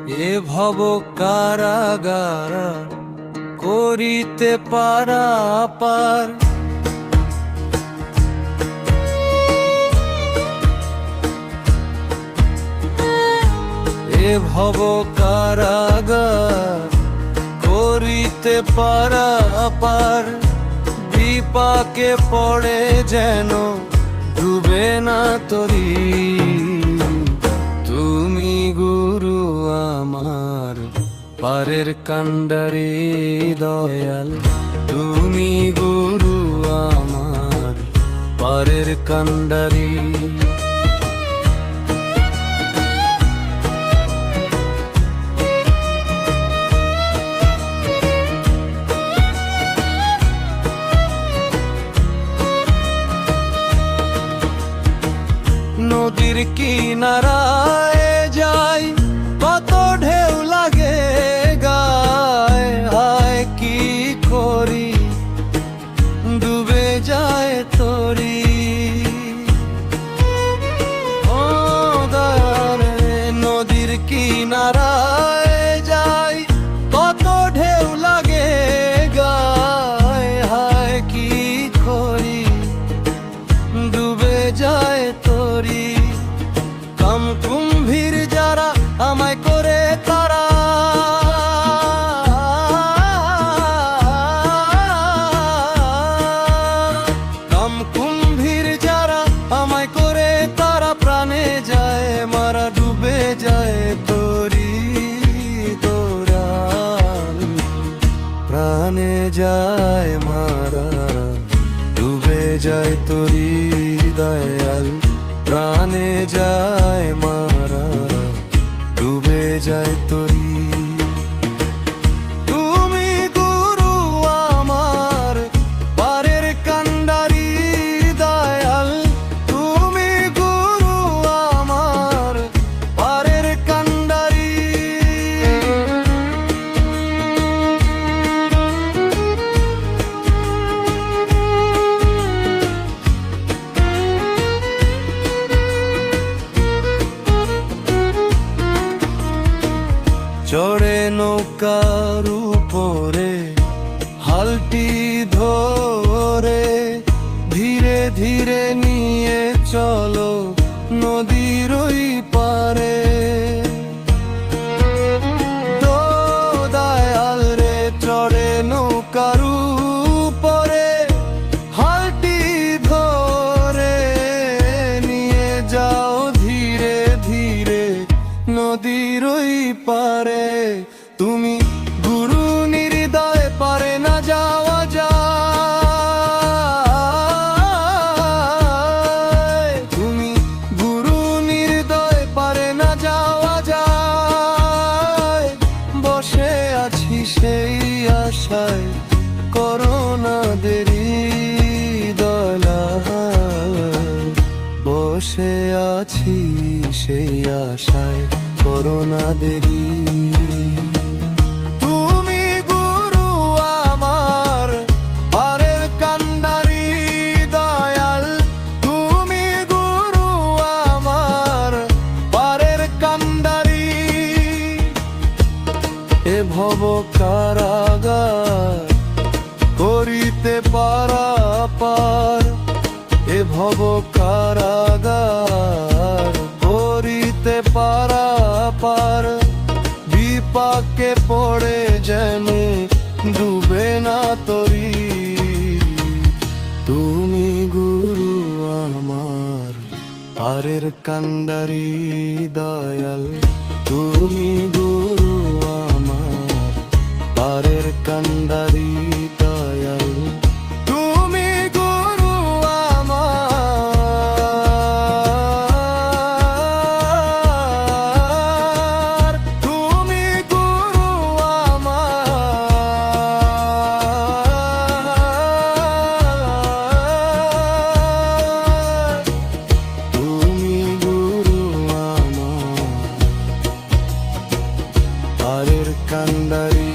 এ ভব কারাগার করিতে পারাপার। এ ভব কারাগার করিতে পারাপার। বিপাকে পড়ে যেন ডুবে না তরি। তুমি গুরু আমার পারের কান্ডারি দয়াল। তুমি গুরু আমার পারের কান্ডারি। নদীর কিনারায় যাই কত ঢেউ লাগে গায়। হায় কি করি ডুবে যায় তরি। ও দয়াল নদীর কিনারায় যাই কত ঢেউ লাগে গায়। হায় কি করি ডুবে যায় তরি। কাম কুম্ভীর যারা আমায় করে তারা, কাম কুম্ভীর যারা আমায় করে তারা প্রাণে যায় মারা ডুবে যায় তরি। তোরা প্রাণে যায় মারা ডুবে যায় তরি দয়াল। প্রাণে যায় মারা ডুবে যায় তরি। তুমি গুরু আমার পারের কান্ডারি দয়াল। তুমি গুরু আমার পারের কান্ডারি। চড়ে নৌকার উপরে হালটি ধরে ধীরে ধীরে নিয়ে চলো নদীর ওই পারে। তো দয়াল রে চড়ে নৌকার উপরে হালটি ধরে নিয়ে যাও ধীরে ধীরে নদীর ওই পারে। তুমি গুরু নির্দয় পারে না যাওয়া যায়। তুমি গুরু নির্দয় পারে না যাওয়া যায়। বসে আছি সেই আশায় করো না দেরি দয়াল। বসে আছি সেই আশায় করো না দেরি। তুমি গুরু আমার পারের কান্ডারি দয়াল। তুমি গুরু আমার পারের কান্ডারি। এ ভব কারাগার করিতে পারাপার। এ ভব কারাগার করিতে পারাপার। বিপাকে পড়ে যেন ডুবে না তরি। তুমি গুরু আমার পারের কান্ডারি দয়াল। তুমি গুরু আমার পারের কান্ডারি দয়াল। তুমি গুরু আমার। তুমি গুরু আমার। তুমি গুরু আমার পারের কান্ডারি।